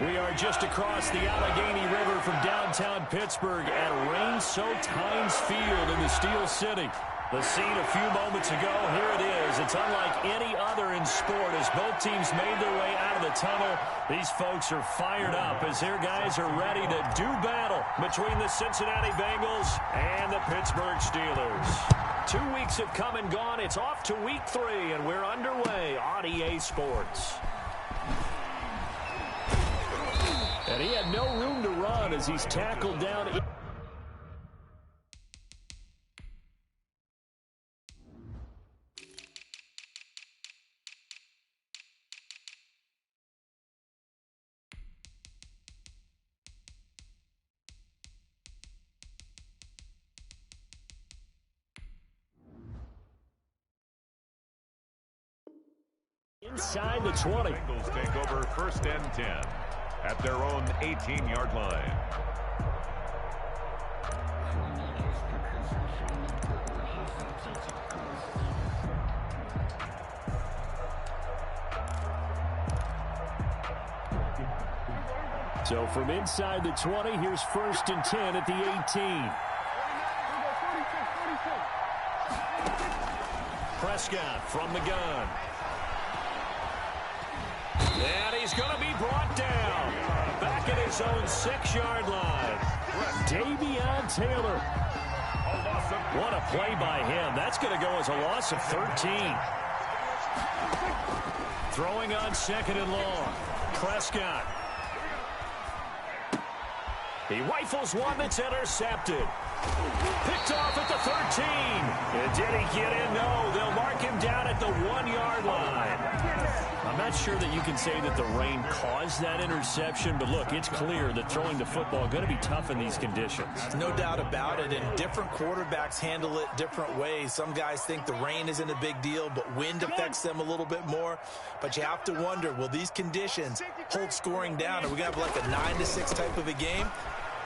We are just across the Allegheny River from downtown Pittsburgh at rain-soaked Heinz Field in the Steel City. The scene a few moments ago, here it is. It's unlike any other in sport as both teams made their way out of the tunnel. These folks are fired up as their guys are ready to do battle between the Cincinnati Bengals and the Pittsburgh Steelers. 2 weeks have come and gone. It's off to week 3, and we're underway on EA Sports. And he had no room to run as he's tackled down. Inside the 20. Bengals take over 1st and 10 at their own 18-yard line. So from inside the 20, here's 1st and 10 at the 18. Prescott from the gun. And he's going to be brought down back at his own 6-yard line. Davion Taylor. What a play by him. That's going to go as a loss of 13. Throwing on 2nd and long. Prescott. He rifles one that's intercepted. Picked off at the 13. And did he get in? No, they'll mark him down at the 1-yard line. I'm not sure that you can say that the rain caused that interception, but look, it's clear that throwing the football is going to be tough in these conditions. No doubt about it, and different quarterbacks handle it different ways. Some guys think the rain isn't a big deal, but wind affects them a little bit more. But you have to wonder, will these conditions hold scoring down? Are we going to have like a 9-6 type of a game?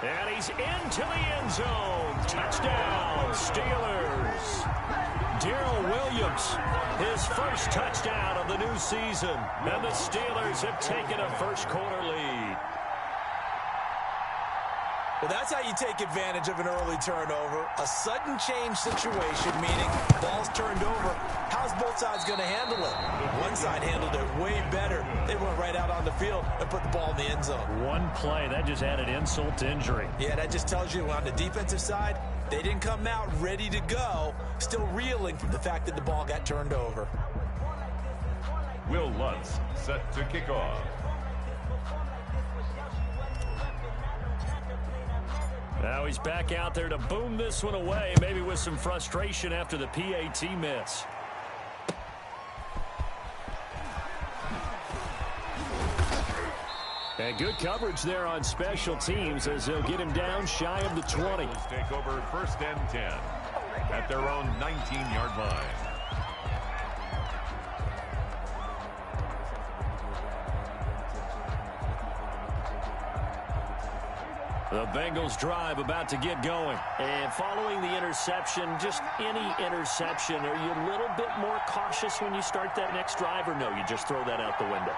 And he's into the end zone. Touchdown, Steelers. Darrell Williams, his first touchdown of the new season. And the Steelers have taken a first-quarter lead. Well, that's how you take advantage of an early turnover. A sudden change situation, meaning ball's turned over. How's both sides going to handle it? One side handled it way better. They went right out on the field and put the ball in the end zone. One play, that just added insult to injury. Yeah, that just tells you on the defensive side, they didn't come out ready to go, still reeling from the fact that the ball got turned over. Will Lutz set to kick off. Now he's back out there to boom this one away, maybe with some frustration after the PAT miss. And good coverage there on special teams as they'll get him down shy of the 20. Take over 1st and 10 at their own 19-yard line. The Bengals drive about to get going. And following the interception, just any interception, are you a little bit more cautious when you start that next drive, or no, you just throw that out the window?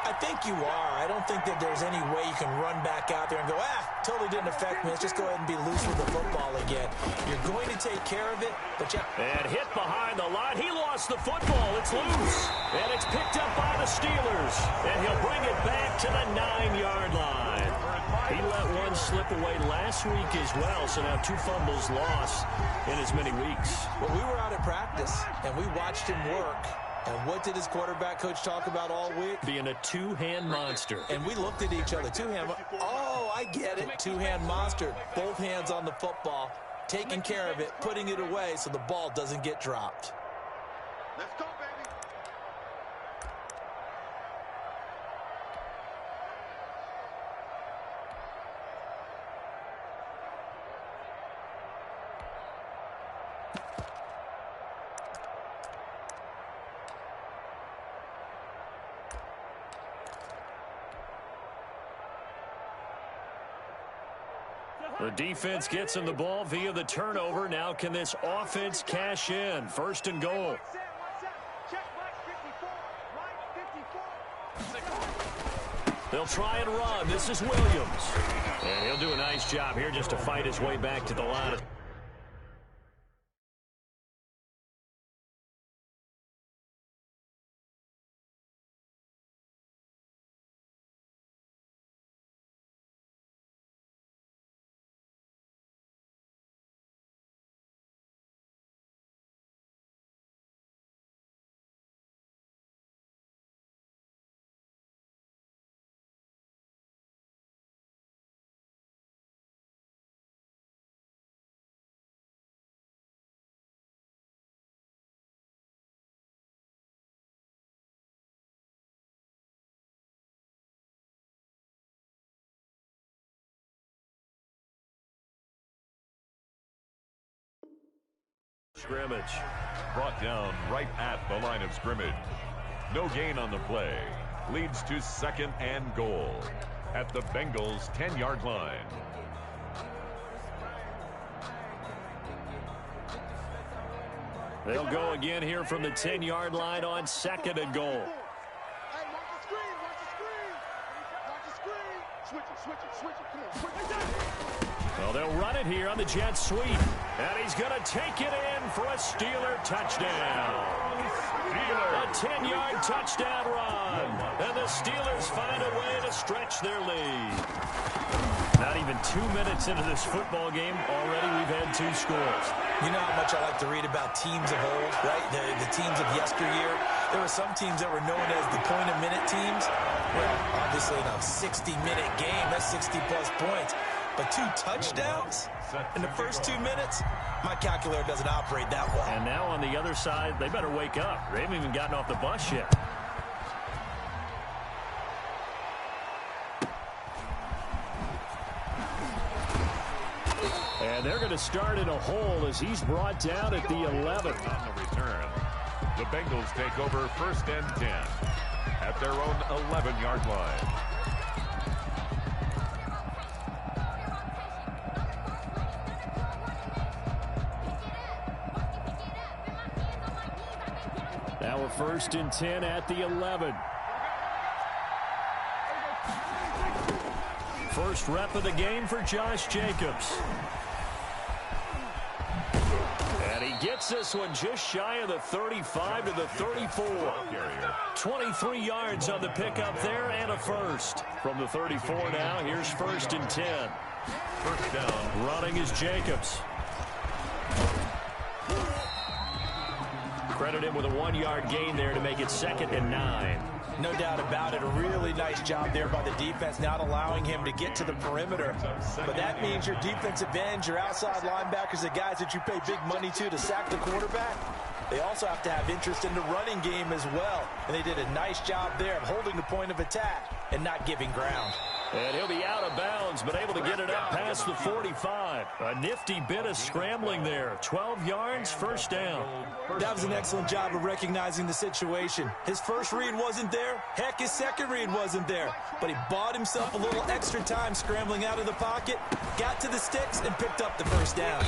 I think you are. I don't think that there's any way you can run back out there and go, totally didn't affect me. Let's just go ahead and be loose with the football again. You're going to take care of it, but you... And hit behind the line. He lost the football. It's loose. And it's picked up by the Steelers. And he'll bring it back to the 9-yard line. He let one slip away last week as well, so now 2 fumbles lost in as many weeks. Well, we were out at practice, and we watched him work. And what did his quarterback coach talk about all week? Being a 2-hand monster. And we looked at each other. 2-hand. Oh, I get it. 2-hand monster. Both hands on the football, taking care of it, putting it away so the ball doesn't get dropped. Let's go, baby. The defense gets him the ball via the turnover. Now can this offense cash in? 1st and goal. They'll try and run. This is Williams. And he'll do a nice job here just to fight his way back to the line. Scrimmage. Brought down right at the line of scrimmage. No gain on the play. Leads to 2nd and goal at the Bengals' 10-yard line. They'll go again here from the 10-yard line on 2nd and goal. Hey, watch the screen, watch the screen. Watch the screen. Switch it, switch it, switch it. Come on, switch it. Well, they'll run it here on the jet sweep. And he's going to take it in for a Steeler touchdown. A 10-yard touchdown run. And the Steelers find a way to stretch their lead. Not even 2 minutes into this football game, already we've had 2 scores. You know how much I like to read about teams of old, right? The teams of yesteryear. There were some teams that were known as the point-a-minute teams. Well, obviously in a 60-minute game, that's 60-plus points. But 2 touchdowns in the first 2 minutes? My calculator doesn't operate that well. And now on the other side, they better wake up. They haven't even gotten off the bus yet. And they're going to start in a hole as he's brought down at the 11. On the return, the Bengals take over 1st and 10 at their own 11-yard line. Now a 1st and 10 at the 11. First rep of the game for Josh Jacobs. And he gets this one just shy of the 35 to the 34. 23 yards on the pickup there and a first. From the 34 now, here's 1st and 10. First down. Running is Jacobs. Credit him with a 1-yard gain there to make it 2nd and 9. No doubt about it. A really nice job there by the defense, not allowing him to get to the perimeter. But that means your defensive ends, your outside linebackers, the guys that you pay big money to sack the quarterback, they also have to have interest in the running game as well. And they did a nice job there of holding the point of attack and not giving ground. And he'll be out of bounds, but able to get it up past the 45. A nifty bit of scrambling there. 12 yards, first down. That was an excellent job of recognizing the situation. His first read wasn't there. Heck, his second read wasn't there. But he bought himself a little extra time scrambling out of the pocket, got to the sticks, and picked up the first down.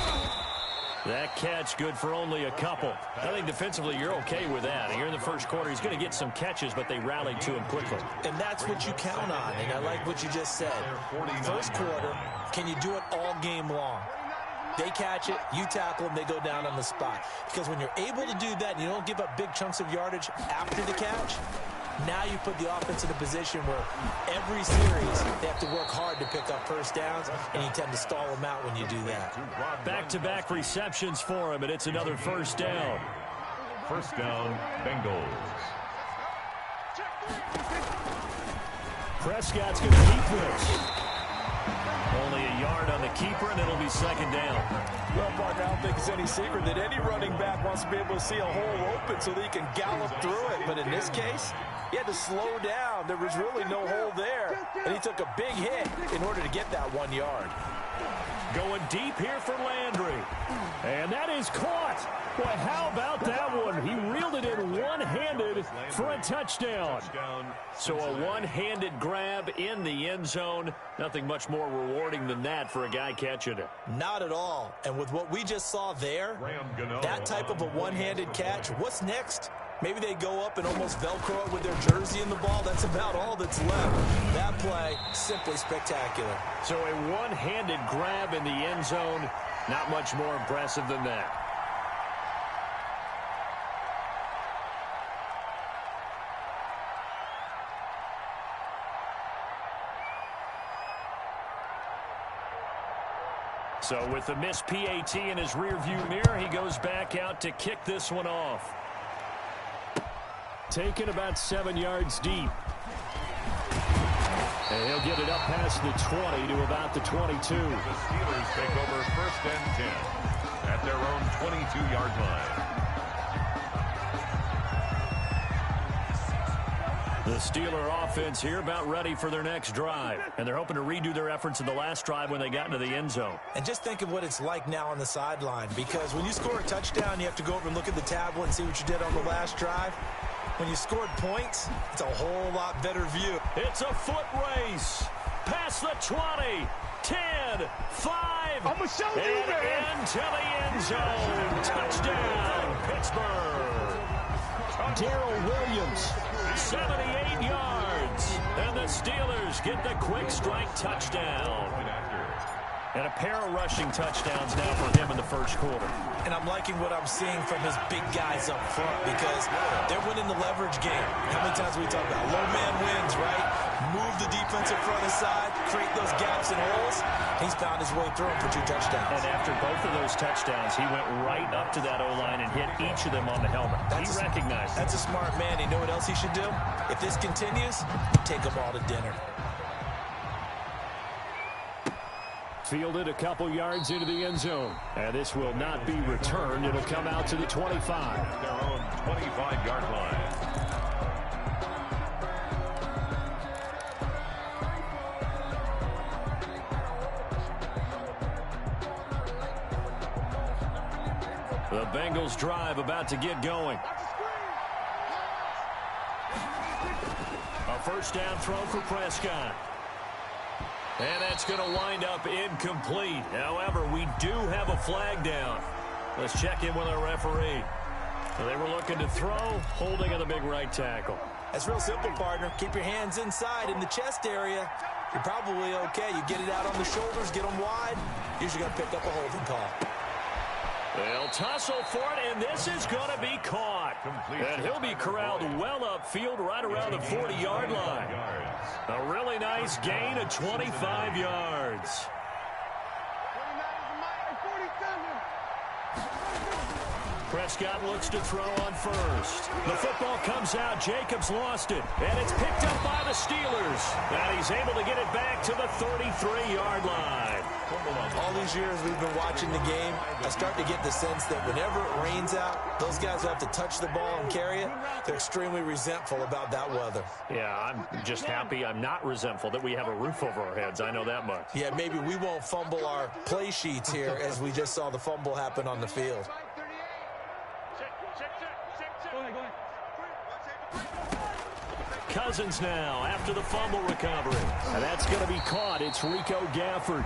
That catch good for only a couple. I think defensively you're okay with that. Here in the first quarter, he's going to get some catches, but they rallied to him quickly. And that's what you count on, and I like what you just said. First quarter, can you do it all game long? They catch it, you tackle them, they go down on the spot. Because when you're able to do that and you don't give up big chunks of yardage after the catch, now you put the offense in a position where every series they have to work hard to pick up first downs, and you tend to stall them out when you do that. Back-to-back receptions for him, and it's another first down. First down, Bengals. Prescott's going to keep this. Only a yard on the keeper, and it'll be 2nd down. Well, partner, I don't think it's any secret that any running back wants to be able to see a hole open so that he can gallop through it. But in this case, he had to slow down. There was really no hole there, and he took a big hit in order to get that 1 yard. Going deep here for Landry. And that is caught. Boy, how about that one? He reeled it in one-handed for a touchdown. So a one-handed grab in the end zone. Nothing much more rewarding than that for a guy catching it. Not at all. And with what we just saw there, that type of a one-handed catch, what's next? Maybe they go up and almost Velcro it with their jersey in the ball. That's about all that's left. That play, simply spectacular. So a one-handed grab in the end zone, not much more impressive than that. So with the missed PAT in his rearview mirror, he goes back out to kick this one off. Taken about 7 yards deep. And he'll get it up past the 20 to about the 22. The Steelers take over 1st and 10 at their own 22-yard line. The Steeler offense here about ready for their next drive. And they're hoping to redo their efforts in the last drive when they got into the end zone. And just think of what it's like now on the sideline, because when you score a touchdown, you have to go over and look at the tablet and see what you did on the last drive. When you scored points, it's a whole lot better view. It's a foot race. Past the 20, 10, 5, I'ma show you, man. into the end zone. Touchdown, Pittsburgh. Darrell Williams, 78 yards. And the Steelers get the quick strike touchdown. And a pair of rushing touchdowns now for him in the first quarter. And I'm liking what I'm seeing from his big guys up front, because they're winning the leverage game. How many times we talk about low man wins, right? Move the defensive front aside, create those gaps and holes. He's found his way through them for 2 touchdowns. And after both of those touchdowns, he went right up to that O-line and hit each of them on the helmet. He recognized it. That's a smart man. You know what else he should do? If this continues, take them all to dinner. Fielded a couple yards into the end zone. And this will not be returned. It'll come out to the 25. Their own 25-yard line. The Bengals drive about to get going. A first down throw for Prescott. And that's going to wind up incomplete. However, we do have a flag down. Let's check in with our referee. So they were looking to throw, holding on the big right tackle. That's real simple, partner. Keep your hands inside in the chest area. You're probably okay. You get it out on the shoulders, get them wide. Usually going to pick up a holding call. They'll tussle for it, and this is going to be caught. And he'll be corralled well upfield right around the 40-yard line. A really nice gain of 25 yards. Prescott looks to throw on first. The football comes out. Jacobs lost it. And it's picked up by the Steelers. And he's able to get it back to the 33-yard line. All these years we've been watching the game, I start to get the sense that whenever it rains out, those guys who have to touch the ball and carry it, they're extremely resentful about that weather. Yeah, I'm just happy I'm not resentful that we have a roof over our heads. I know that much. Yeah, maybe we won't fumble our play sheets here as we just saw the fumble happen on the field. Cousins now after the fumble recovery. And that's going to be caught. It's Rico Gafford.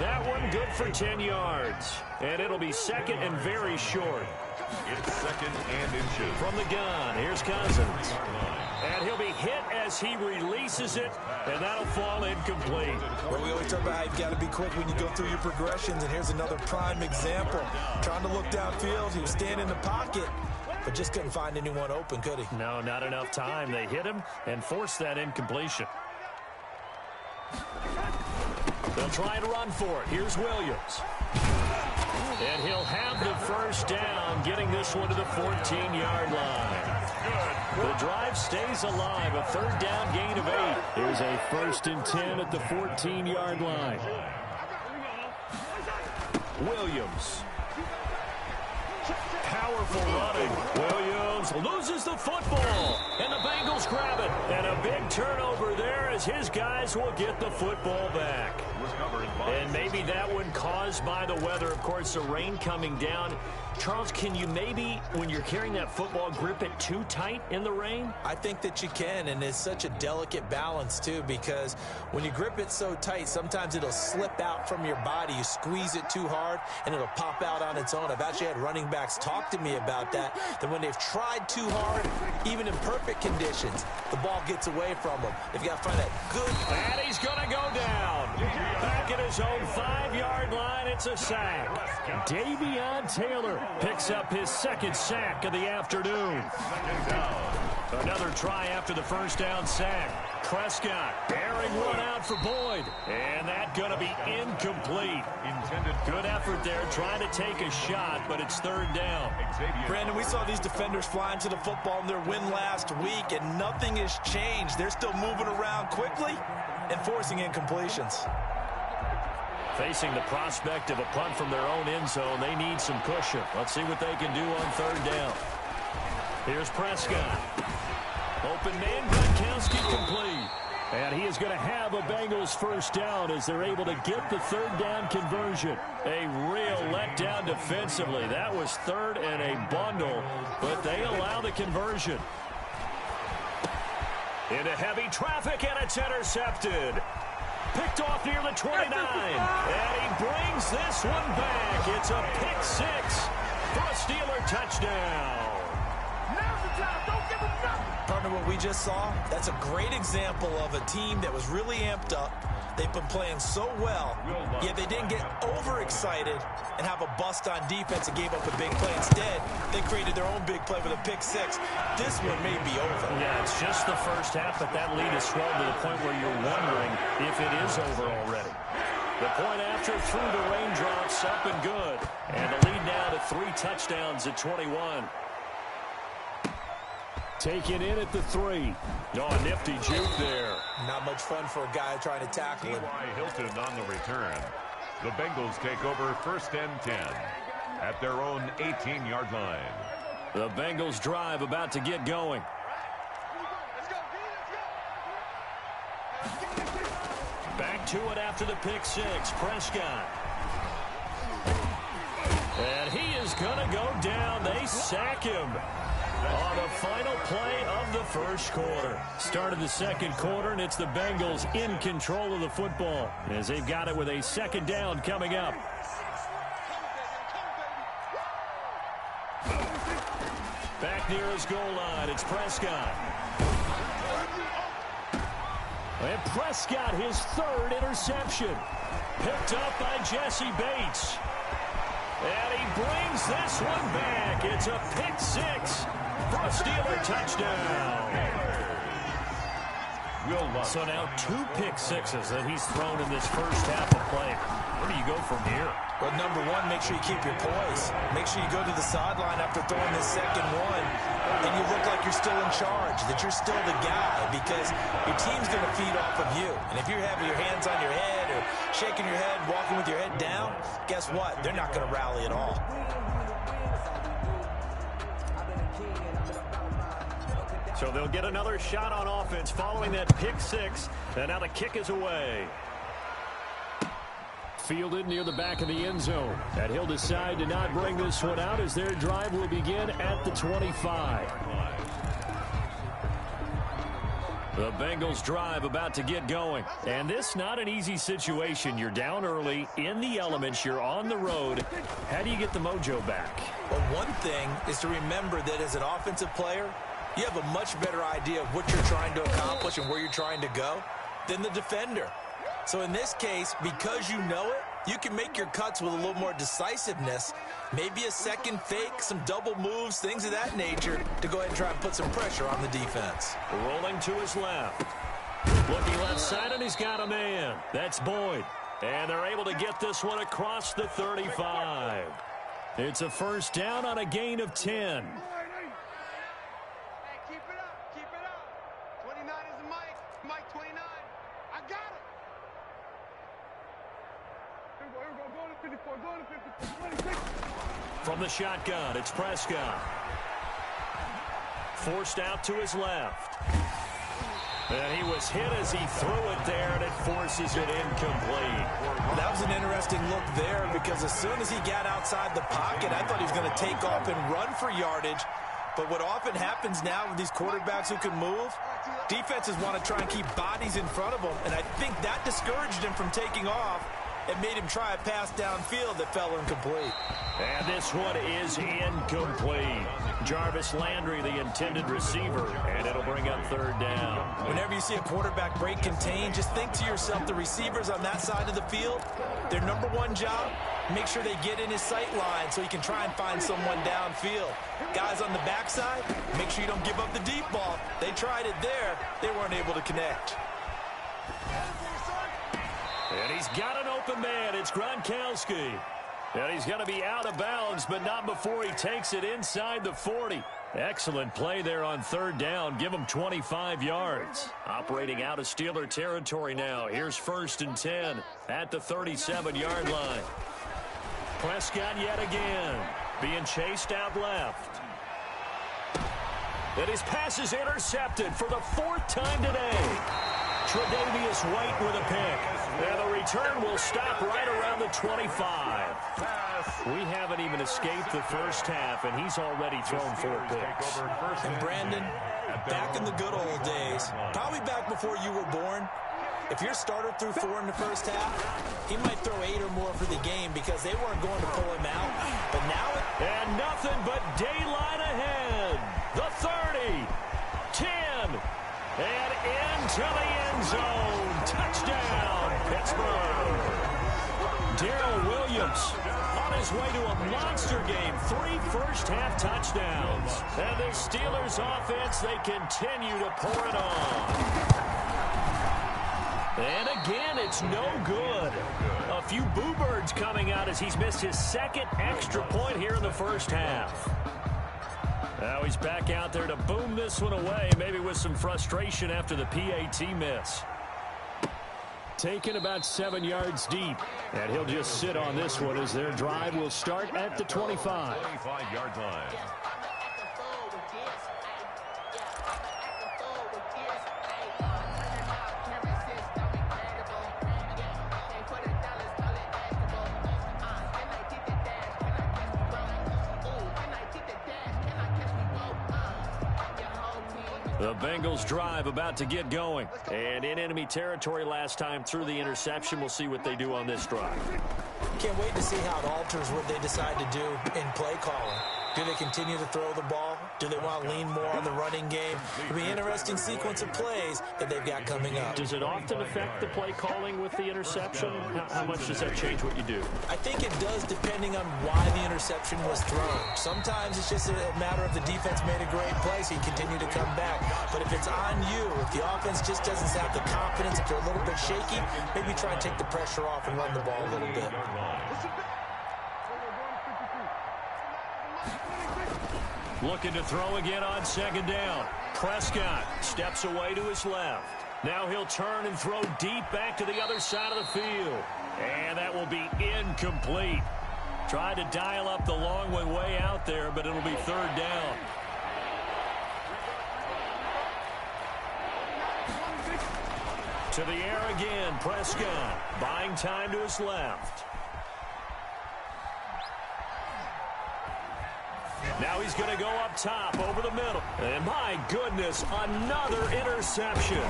That one good for 10 yards. And it'll be second and very short. It's 2nd and inches. From the gun, here's Cousins. And he'll be hit as he releases it, and that'll fall incomplete. Well, we always talk about how you've got to be quick when you go through your progressions, and here's another prime example. Trying to look downfield, he was standing in the pocket, but just couldn't find anyone open, could he? No, not enough time. They hit him and forced that incompletion. They'll try to run for it. Here's Williams. And he'll have the first down, getting this one to the 14-yard line. The drive stays alive. A third down gain of 8. Here's a 1st and 10 at the 14-yard line. Williams. Powerful running. Williams Jones loses the football, and the Bengals grab it. And a big turnover there as his guys will get the football back. And maybe that one caused by the weather. Of course, the rain coming down. Charles, can you maybe, when you're carrying that football, grip it too tight in the rain? I think that you can, and it's such a delicate balance, too, because when you grip it so tight, sometimes it'll slip out from your body. You squeeze it too hard, and it'll pop out on its own. I've actually had running backs talk to me about that when they've tried too hard, even in perfect conditions, the ball gets away from them. They've got to find that good. And he's going to go down. Back at his own 5-yard line, it's a sack. Davion Taylor picks up his second sack of the afternoon. Another try after the first down sack. Prescott, airing one out for Boyd. And that going to be incomplete. Good effort there, trying to take a shot, but it's third down. Brandon, we saw these defenders flying to the football in their win last week, and nothing has changed. They're still moving around quickly and forcing incompletions. Facing the prospect of a punt from their own end zone, they need some cushion. Let's see what they can do on third down. Here's Prescott. Open man, Gronkowski complete. And he is going to have a Bengals first down as they're able to get the third down conversion. A real letdown defensively. That was third and a bundle, but they allow the conversion. Into heavy traffic, and it's intercepted. Picked off near the 29. And he brings this one back. It's a pick six for a Steeler touchdown. Now's the time. Don't give him nothing. Partner, what we just saw, that's a great example of a team that was really amped up. They've been playing so well, yet they didn't get overexcited and have a bust on defense and gave up a big play. Instead, they created their own big play with a pick six. This one may be over. Yeah, it's just the first half, but that lead has swelled to the point where you're wondering if it is over already. The point after through the raindrops, up and good. And the lead now to 3 touchdowns at 21. Taken in at the 3. Oh, a nifty juke there. Not much fun for a guy trying to tackle him. T.Y. Hilton on the return. The Bengals take over first and 10 at their own 18-yard line. The Bengals drive about to get going. Back to it after the pick six. Prescott. And he is going to go down. They sack him on the final play of the first quarter. Start of the second quarter, and it's the Bengals in control of the football as they've got it with a second down coming up. Back near his goal line, it's Prescott. And Prescott, his third interception. Picked up by Jesse Bates. And he brings this one back. It's a pick six for a Steeler touchdown. So now 2 pick sixes that he's thrown in this first half of play. Where do you go from here? Well, number one, make sure you keep your poise. Make sure you go to the sideline after throwing this second one, and you look like you're still in charge, that you're still the guy, because your team's going to feed off of you. And if you're having your hands on your head or shaking your head, walking with your head down, guess what? They're not going to rally at all. So they'll get another shot on offense following that pick six, and now the kick is away. Fielded near the back of the end zone. And he'll decide to not bring this one out as their drive will begin at the 25. The Bengals drive about to get going. And this not an easy situation. You're down early, in the elements, you're on the road. How do you get the mojo back? Well, one thing is to remember that as an offensive player, you have a much better idea of what you're trying to accomplish and where you're trying to go than the defender. So in this case, because you know it, you can make your cuts with a little more decisiveness, maybe a second fake, some double moves, things of that nature, to go ahead and try and put some pressure on the defense. Rolling to his left. Looking left side, and he's got a man. That's Boyd. And they're able to get this one across the 35. It's a first down on a gain of 10. Keep it up. Keep it up. 29 is the mic. Mike 29. I got it. Here we go. Go to 54. Go to 54. 26. From the shotgun, it's Prescott. forced out to his left. And he was hit as he threw it there, and it forces it incomplete. That was an interesting look there because as soon as he got outside the pocket, I thought he was going to take off and run for yardage. But what often happens now with these quarterbacks who can move, defenses want to try and keep bodies in front of them, and I think that discouraged him from taking off and made him try a pass downfield that fell incomplete. And this one is incomplete. Jarvis Landry, the intended receiver, and it'll bring up third down. Whenever you see a quarterback break contain, just think to yourself, the receivers on that side of the field, their number one job, make sure they get in his sight line so he can try and find someone downfield. Guys on the backside, make sure you don't give up the deep ball. They tried it there. They weren't able to connect. And he's got an open man. It's Gronkowski. And he's going to be out of bounds, but not before he takes it inside the 40. Excellent play there on third down. Give him 25 yards. Operating out of Steeler territory now. Here's 1st and 10 at the 37-yard line. Prescott yet again. Being chased out left. And his pass is intercepted for the 4th time today. Tre'Davious White with a pick. And the return will stop right around the 25. We haven't even escaped the first half, and he's already thrown 4 picks. And Brandon, back in the good old days, probably back before you were born, if your starter threw 4 in the first half, he might throw 8 or more for the game because they weren't going to pull him out. But now and nothing but daylight ahead. The 30, 10, and into the end zone. Touchdown, Pittsburgh. Darrell Williams on his way to a monster game. 3 first-half touchdowns. And the Steelers offense, they continue to pour it on. And again, it's no good. A few boo birds coming out as he's missed his 2nd extra point here in the first half. Now he's back out there to boom this one away, maybe with some frustration after the PAT miss. Taken about 7 yards deep, and he'll just sit on this one as their drive will start at the 25. 25-yard line. The Bengals drive about to get going. And in enemy territory last time through the interception. We'll see what they do on this drive. can't wait to see how it alters what they decide to do in play calling. Do they continue to throw the ball? Do they want to lean more on the running game? It'll be an interesting sequence of plays that they've got coming up. Does it often affect the play calling with the interception? How much does that change what you do? I think it does depending on why the interception was thrown. Sometimes it's just a matter of the defense made a great play, so you continue to come back. But if it's on you, if the offense just doesn't have the confidence, if they're a little bit shaky, maybe try and take the pressure off and run the ball a little bit. Looking to throw again on second down. Prescott steps away to his left. Now he'll turn and throw deep back to the other side of the field. And that will be incomplete. Tried to dial up the long one way out there, but it'll be third down. To the air again, Prescott. Buying time to his left. Now he's going to go up top over the middle. And my goodness, another interception.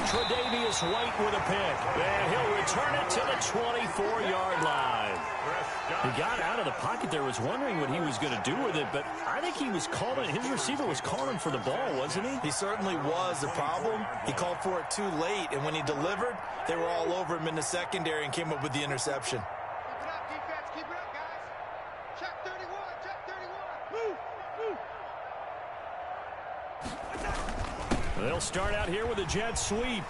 Tre'Davious White with a pick. And he'll return it to the 24-yard line. He got out of the pocket there, was wondering what he was going to do with it, but I think he was calling, his receiver was calling for the ball, wasn't he? He certainly was. The problem, he called for it too late, and when he delivered, they were all over him in the secondary and came up with the interception. Keep it up, defense. Keep it up, guys. Check 31. Check 31. Move. They'll start out here with a jet sweep.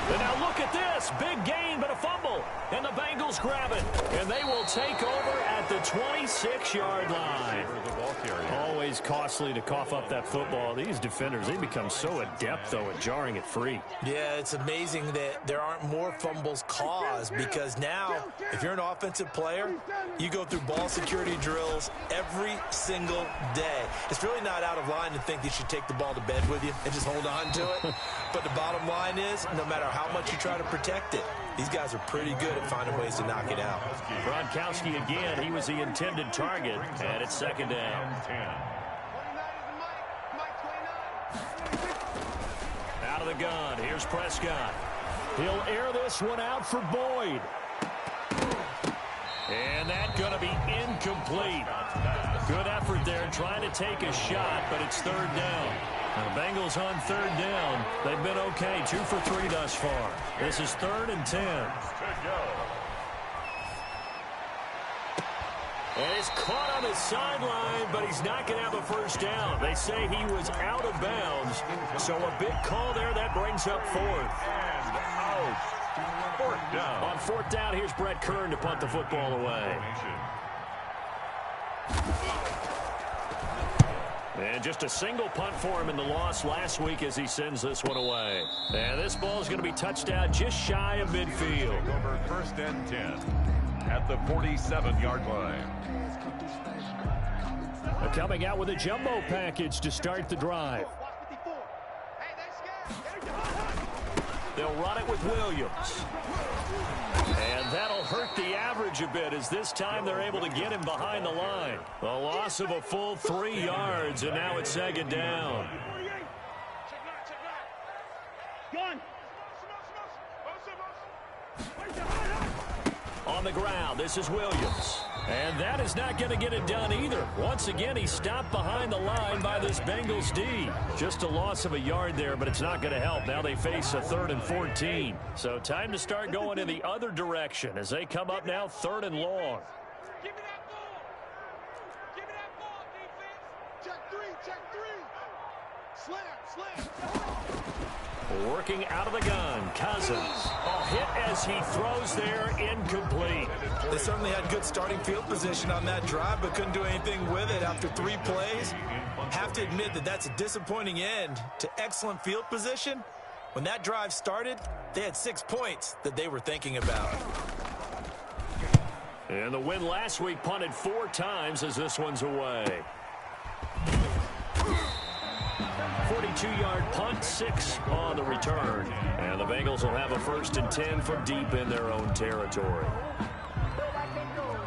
And now look look at this. Big gain, but a fumble. And the Bengals grab it. And they will take over at the 26-yard line. Always costly to cough up that football. These defenders, they become so adept, though, at jarring it free. Yeah, it's amazing that there aren't more fumbles caused, because now, if you're an offensive player, you go through ball security drills every single day. It's really not out of line to think you should take the ball to bed with you and just hold on to it. But the bottom line is, no matter how much you try to protect it, these guys are pretty good at finding ways to knock it out. Gronkowski again, he was the intended target, and it's second down. Out of the gun, here's Prescott. He'll air this one out for Boyd. And that's going to be incomplete. Good effort there trying to take a shot, but it's third down. Now the Bengals on third down. They've been okay, 2 for 3 thus far. This is 3rd and 10. And he's caught on the sideline, but he's not going to have a first down. They say he was out of bounds. So a big call there. That brings up 4th. And out. 4th down. On 4th down, here's Brett Kern to punt the football away. And just a single punt for him in the loss last week as he sends this one away. And this ball is going to be touched out just shy of midfield. Over 1st and 10 at the 47-yard line. Coming out with a jumbo package to start the drive. They'll run it with Williams. And that'll hurt the average a bit, as this time they're able to get him behind the line. A loss of a full 3 yards, and now it's second down. On the ground, this is Williams. And that is not going to get it done either. Once again, he's stopped behind the line by this Bengals D. Just a loss of a yard there, but it's not going to help. Now they face a 3rd and 14. So time to start going in the other direction as they come up now 3rd and long. Give me that ball. Give me that ball, defense. Check 3, check 3. Slam. Working out of the gun, Cousins. A hit as he throws there, incomplete. They certainly had good starting field position on that drive, but couldn't do anything with it after 3 plays. Have to admit that that's a disappointing end to excellent field position. When that drive started, they had 6 points that they were thinking about. And the win last week punted 4 times as this one's away. 42-yard punt, 6 on the return. And the Bengals will have a 1st and 10 from deep in their own territory.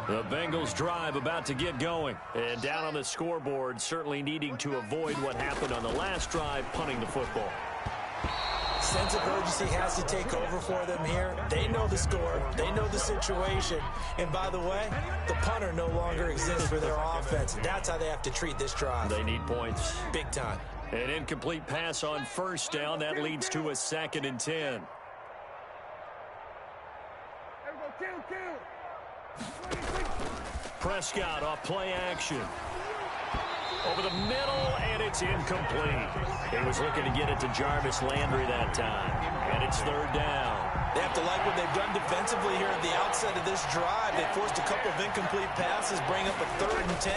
The Bengals drive about to get going. And down on the scoreboard, certainly needing to avoid what happened on the last drive, punting the football. Sense of urgency has to take over for them here. They know the score. They know the situation. And by the way, the punter no longer exists for their offense. That's how they have to treat this drive. They need points. Big time. An incomplete pass on 1st down. That leads to a 2nd and 10. Prescott off play action. Over the middle, and it's incomplete. He was looking to get it to Jarvis Landry that time. And it's 3rd down. They have to like what they've done defensively here at the outset of this drive. They forced a couple of incomplete passes, bring up a 3rd and 10.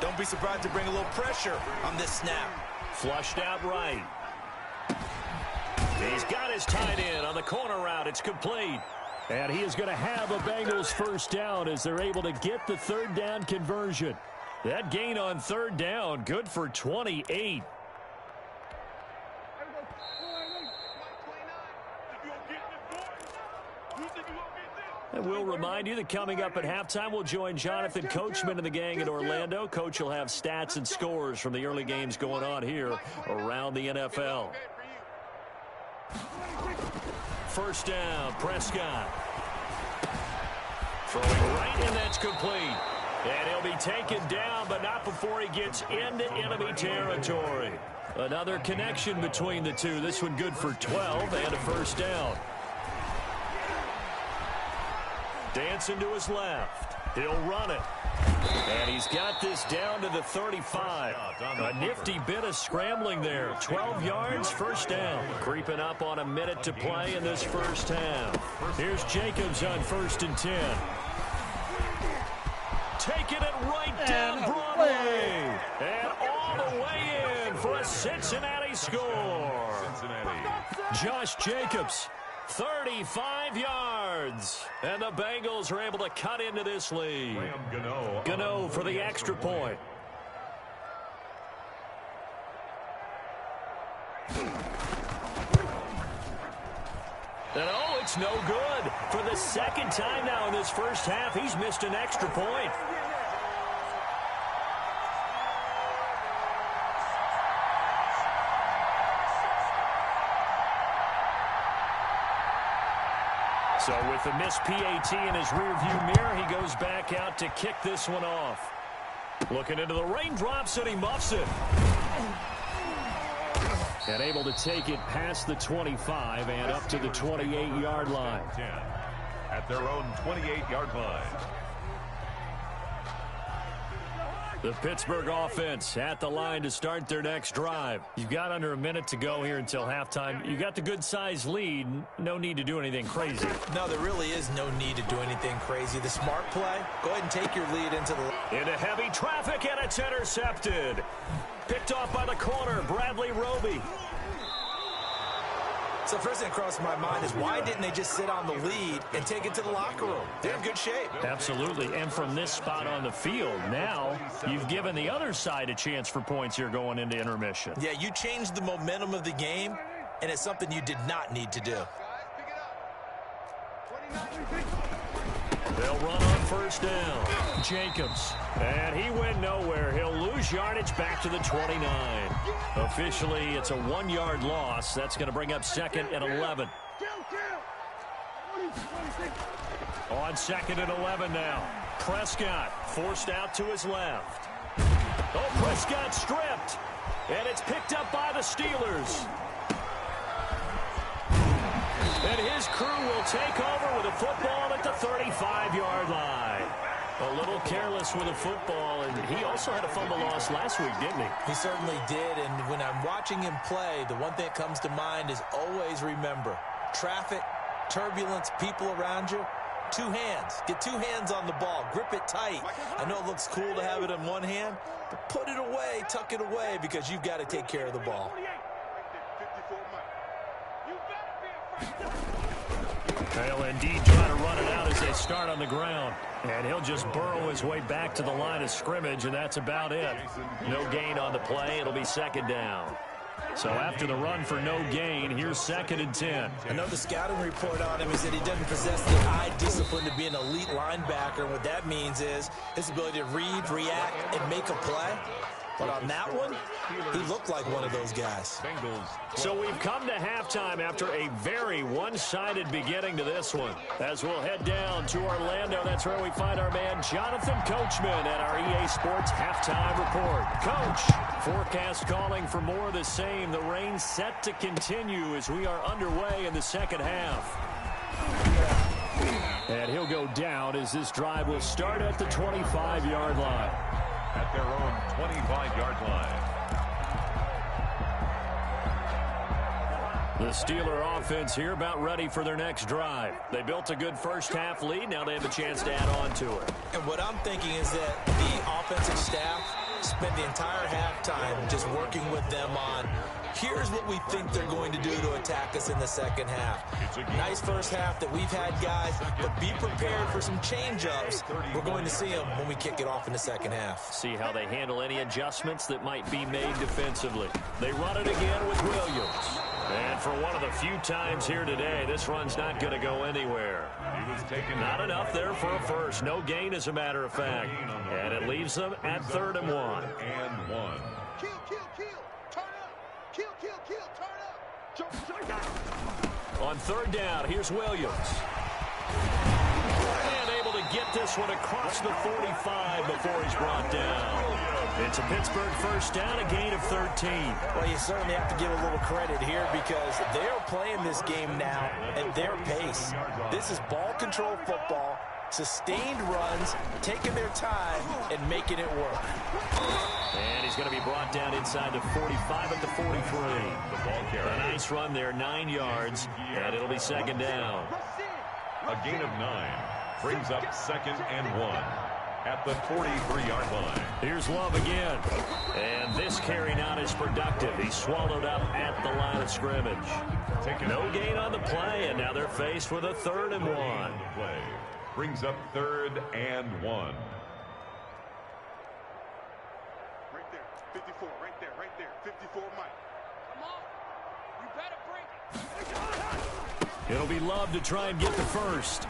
Don't be surprised to bring a little pressure on this snap. Flushed out right. He's got his tight end on the corner route. It's complete. And he is going to have a Bengals 1st down as they're able to get the 3rd down conversion. That gain on 3rd down, good for 28. And we'll remind you that coming up at halftime, we'll join Jonathan Coachman and the gang in Orlando. Coach will have stats and scores from the early games going on here around the NFL. 1st down, Prescott. Throwing right, and that's complete. And he'll be taken down, but not before he gets into enemy territory. Another connection between the two. This one good for 12 and a 1st down. Dancing to his left. He'll run it. And he's got this down to the 35. A nifty bit of scrambling there. 12 yards, first down. Creeping up on a minute to play in this first half. Here's Jacobs on 1st and 10. Taking it right down Broadway. And all the way in for a Cincinnati score. Josh Jacobs, 35 yards. And the Bengals are able to cut into this lead. Gano for the extra point. And oh, it's no good. For the second time now in this first half, he's missed an extra point. So with the missed PAT in his rearview mirror, he goes back out to kick this one off. Looking into the raindrops, and he muffs it. And able to take it past the 25 and up to the 28-yard line. At their own 28-yard line. The Pittsburgh offense at the line to start their next drive. You've got under a minute to go here until halftime. You got the good-sized lead. No need to do anything crazy. No, there really is no need to do anything crazy. The smart play, go ahead and take your lead into heavy traffic, and it's intercepted. Picked off by the corner, Bradley Roby. So first thing that crossed my mind is why didn't they just sit on the lead and take it to the locker room? They're in good shape. Absolutely, and from this spot on the field, now you've given the other side a chance for points here going into intermission. Yeah, you changed the momentum of the game, and it's something you did not need to do. They'll run on first down. Jacobs. And he went nowhere. He'll lose yardage back to the 29. Officially, it's a 1-yard loss. That's going to bring up 2nd and 11. On 2nd and 11 now. Prescott forced out to his left. Oh, Prescott stripped. And it's picked up by the Steelers. And his crew will take over with a football at the 35-yard line. A little careless with a football, and he also had a fumble loss last week, didn't he? He certainly did, and when I'm watching him play, the one thing that comes to mind is always remember, traffic, turbulence, people around you, 2 hands. Get 2 hands on the ball. Grip it tight. I know it looks cool to have it in one hand, but put it away, tuck it away, because you've got to take care of the ball. They'll indeed try to run it out as they start on the ground. And he'll just burrow his way back to the line of scrimmage, and that's about it. No gain on the play. It'll be 2nd down. So after the run for no gain, here's 2nd and 10. I know the scouting report on him is that he doesn't possess the eye discipline to be an elite linebacker. And what that means is his ability to read, react, and make a play. But on that one, he looked like one of those guys. So we've come to halftime after a very one-sided beginning to this one. As we'll head down to Orlando, that's where we find our man Jonathan Coachman at our EA Sports Halftime Report. Coach, forecast calling for more of the same. The rain set to continue as we are underway in the second half. And he'll go down as this drive will start at the 25-yard line. At their own 25-yard line. The Steeler offense here about ready for their next drive. They built a good first-half lead. Now they have a chance to add on to it. And what I'm thinking is that the offensive staff spent the entire halftime just working with them on here's what we think they're going to do to attack us in the second half. Nice first half that we've had, guys, but be prepared for some change-ups. We're going to see them when we kick it off in the second half. See how they handle any adjustments that might be made defensively. They run it again with Williams. And for one of the few times here today, this run's not going to go anywhere. Not enough there for a first. No gain, as a matter of fact. And it leaves them at 3rd and 1. Kill, kill, kill. Turn up. Kill, kill, kill. Turn up. Jump, on 3rd down, here's Williams. And able to get this one across the 45 before he's brought down. It's a Pittsburgh first down, a gain of 13. Well, you certainly have to give a little credit here because they're playing this game now at their pace. This is ball control football. Sustained runs, taking their time, and making it work. And he's going to be brought down inside the 45 at the 43. The ball carrier. A nice run there, 9 yards, and it'll be second down. A gain of 9 brings up 2nd and 1 at the 43-yard line. Here's Love again. And this carry not as productive. He's swallowed up at the line of scrimmage. No gain on the play, and now they're faced with a 3rd and 1. Play brings up 3rd and 1. Right there, 54, right there, 54, Mike. Come on, you better break it. It'll be Love to try and get the first.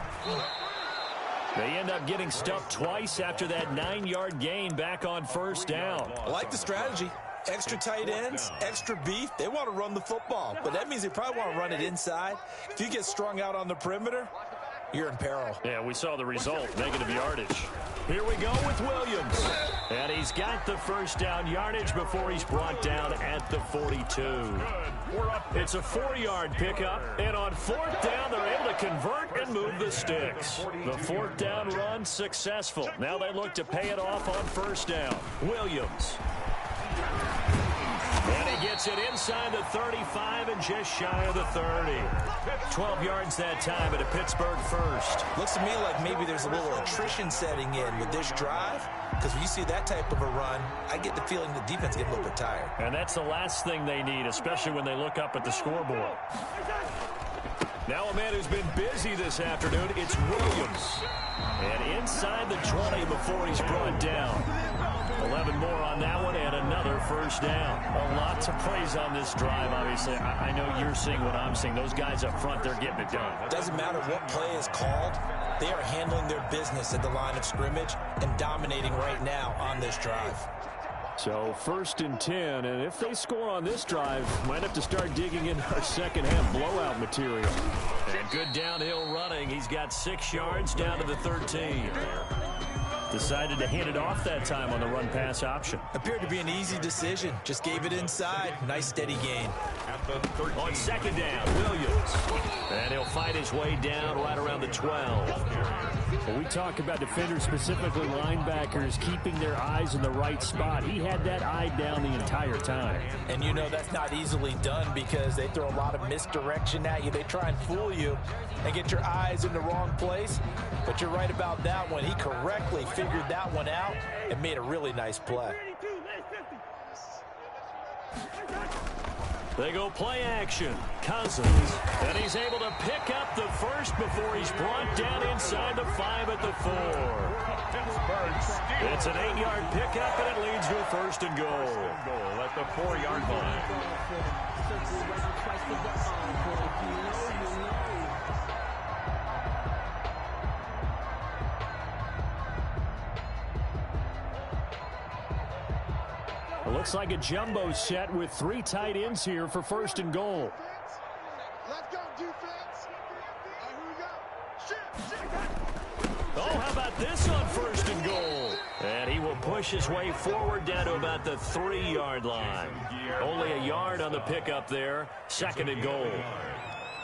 They end up getting stuffed twice after that 9-yard gain back on 1st down. I like the strategy. Extra tight ends, extra beef. They want to run the football, but that means they probably want to run it inside. If you get strung out on the perimeter, you're in peril. Yeah, we saw the result, negative yardage. Here we go with Williams. And he's got the 1st down yardage before he's brought down at the 42. It's a 4-yard pickup, and on 4th down, they're able to convert and move the sticks. The 4th down run successful. Now they look to pay it off on 1st down. Williams. And he gets it inside the 35 and just shy of the 30. 12 yards that time at a Pittsburgh first. Looks to me like maybe there's a little attrition setting in with this drive, because when you see that type of a run, I get the feeling the defense getting a little bit tired. And that's the last thing they need, especially when they look up at the scoreboard. Now a man who's been busy this afternoon, it's Williams. And inside the 20 before he's brought down. 11 more on that one and another 1st down. A lot to praise on this drive, obviously. I know you're seeing what I'm seeing. Those guys up front, they're getting it done. Doesn't matter what play is called. They are handling their business at the line of scrimmage and dominating right now on this drive. So 1st and 10, and if they score on this drive, might have to start digging in our second-half blowout material. And good downhill running. He's got 6 yards down to the 13. Decided to hand it off that time on the run-pass option. Appeared to be an easy decision. Just gave it inside. Nice, steady gain. At the 13. On 2nd down, Williams. And he'll fight his way down right around the 12. Well, we talk about defenders, specifically linebackers, keeping their eyes in the right spot. He had that eye down the entire time. And you know that's not easily done because they throw a lot of misdirection at you. They try and fool you and get your eyes in the wrong place. But you're right about that one. He correctly figured that one out and made a really nice play. They go play action. Cousins. And he's able to pick up the first before he's brought down inside the 5 at the 4. It's an 8-yard pickup, and it leads to a 1st and goal. Goal at the 4-yard It looks like a jumbo set with 3 tight ends here for 1st and goal. Let's go, defense. Here we go. Oh, how about this on 1st and goal? And he will push his way forward down to about the 3-yard line. Only a yard on the pickup there. 2nd and goal.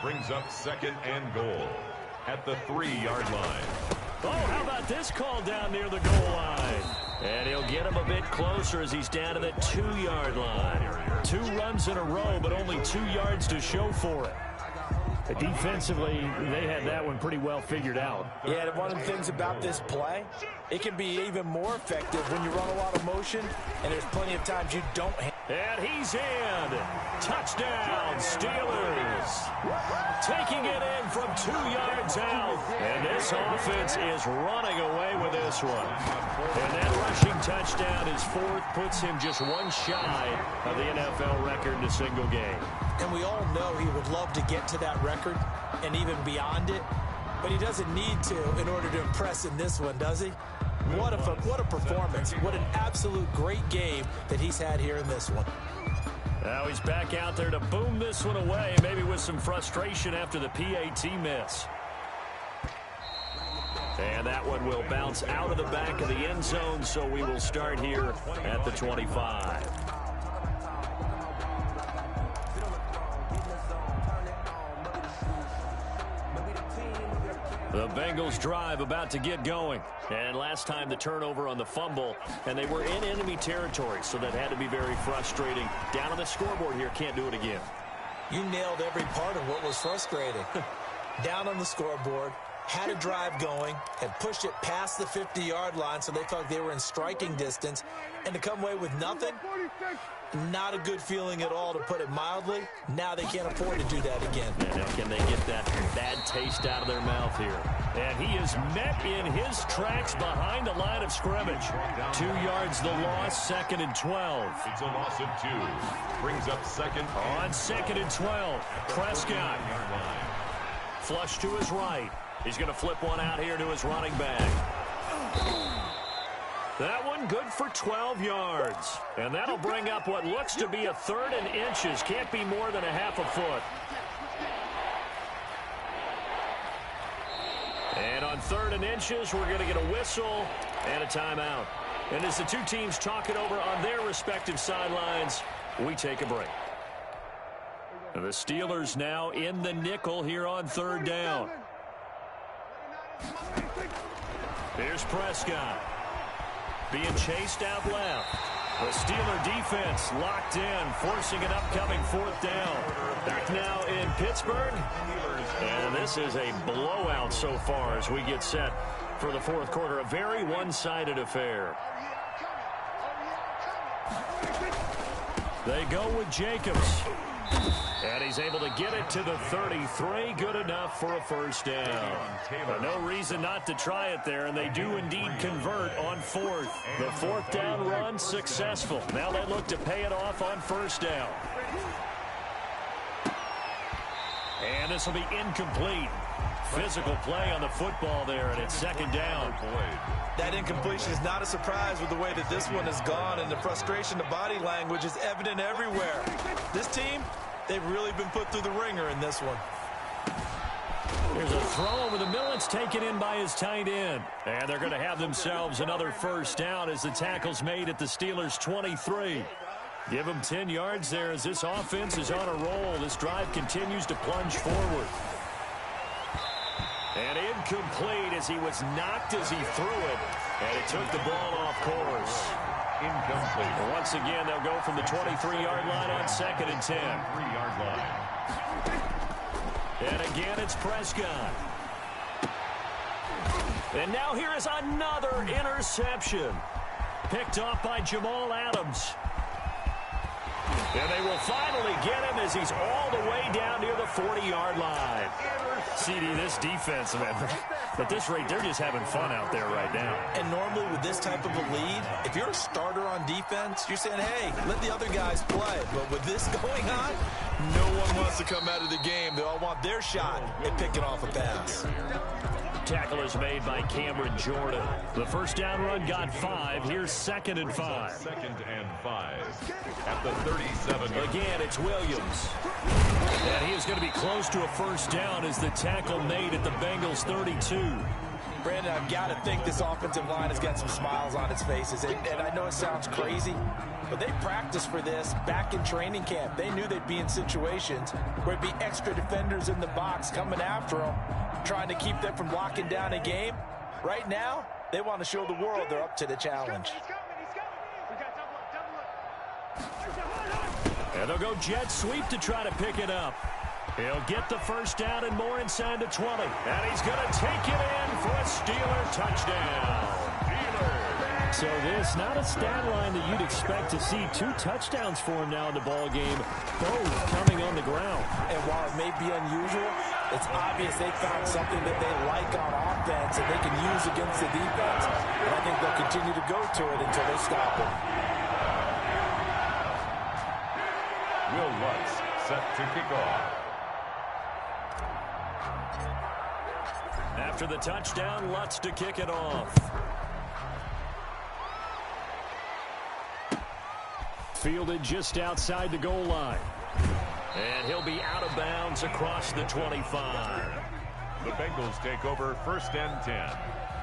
Brings up 2nd and goal at the 3-yard line. Oh, how about this call down near the goal line? And he'll get him a bit closer as he's down to the 2-yard line. 2 runs in a row, but only 2 yards to show for it. Defensively, they had that one pretty well figured out. Yeah, one of the things about this play, it can be even more effective when you run a lot of motion, and there's plenty of times you don't. And he's in. Touchdown, Steelers. Taking it in from 2 yards out. And this offense is running away with this one. And that rushing touchdown, his 4th, puts him just 1 shy of the NFL record in a single game. And we all know he would love to get to that record and even beyond it, but he doesn't need to in order to impress in this one, does he? What a performance. What an absolute great game that he's had here in this one. Now he's back out there to boom this one away, maybe with some frustration after the PAT miss. And that one will bounce out of the back of the end zone, so we will start here at the 25. The Bengals drive about to get going. And last time the turnover on the fumble, and they were in enemy territory, so that had to be very frustrating. Down on the scoreboard here, can't do it again. You nailed every part of what was frustrating. Down on the scoreboard, had a drive going, had pushed it past the 50-yard line so they felt they were in striking distance, and to come away with nothing, not a good feeling at all, to put it mildly. Now they can't afford to do that again. And now can they get that bad taste out of their mouth here? And he is met in his tracks behind the line of scrimmage. 2 yards the loss, 2nd and 12. It's a loss of 2. Brings up second. On 2nd and 12, Prescott. Flush to his right. He's going to flip one out here to his running back. That one good for 12 yards. And that'll bring up what looks to be a 3rd and inches. Can't be more than a half a foot. And on 3rd and inches, we're going to get a whistle and a timeout. And as the two teams talk it over on their respective sidelines, we take a break. The Steelers now in the nickel here on 3rd down. Here's Prescott. Being chased out left. The Steeler defense locked in, forcing an upcoming 4th down. Back now in Pittsburgh. And this is a blowout so far as we get set for the 4th quarter. A very one-sided affair. They go with Jacobs. And he's able to get it to the 33. Good enough for a 1st down. No reason not to try it there, and they do indeed convert on 4th. The 4th down run successful. Now they look to pay it off on 1st down. And this will be incomplete. Physical play on the football there, and it's 2nd down. That incompletion is not a surprise with the way that this one has gone, and the frustration, the body language is evident everywhere. This team, they've really been put through the ringer in this one. Here's a throw over the middle. It's taken in by his tight end. And they're going to have themselves another 1st down as the tackle's made at the Steelers' 23. Give them 10 yards there as this offense is on a roll. This drive continues to plunge forward. And incomplete as he was knocked as he threw it. And it took the ball off course. Incomplete. Once again, they'll go from the 23-yard line on 2nd and 10. 3-yard line. And again, it's Prescott. And now here is another interception. Picked off by Jamal Adams. And they will finally get him as he's all the way down near the 40-yard line. CD, this defense, man, at this rate, they're just having fun out there right now. And normally with this type of a lead, if you're a starter on defense, you're saying, hey, let the other guys play. But with this going on, no one wants to come out of the game. They all want their shot at picking off a pass. Tackle is made by Cameron Jordan. The 1st down run got 5. Here's 2nd and 5. 2nd and 5. At the 37. Again, it's Williams. And he is going to be close to a 1st down as the tackle made at the Bengals' 32. Brandon, I've got to think this offensive line has got some smiles on its faces. And I know it sounds crazy, but they practiced for this back in training camp. They knew they'd be in situations where it'd be extra defenders in the box coming after them, trying to keep them from locking down a game. Right now, they want to show the world they're up to the challenge. And they'll go jet sweep to try to pick it up. He'll get the 1st down and more inside the 20. And he's going to take it in for a Steeler touchdown. So this, not a stat line that you'd expect to see. 2 touchdowns for him now in the ball game, both coming on the ground. And while it may be unusual, it's obvious they found something that they like on offense and they can use against the defense. And I think they'll continue to go to it until they stop it. Will Lutz set to kick off. After the touchdown, Lutz to kick it off. Fielded just outside the goal line. And he'll be out of bounds across the 25. The Bengals take over 1st and 10.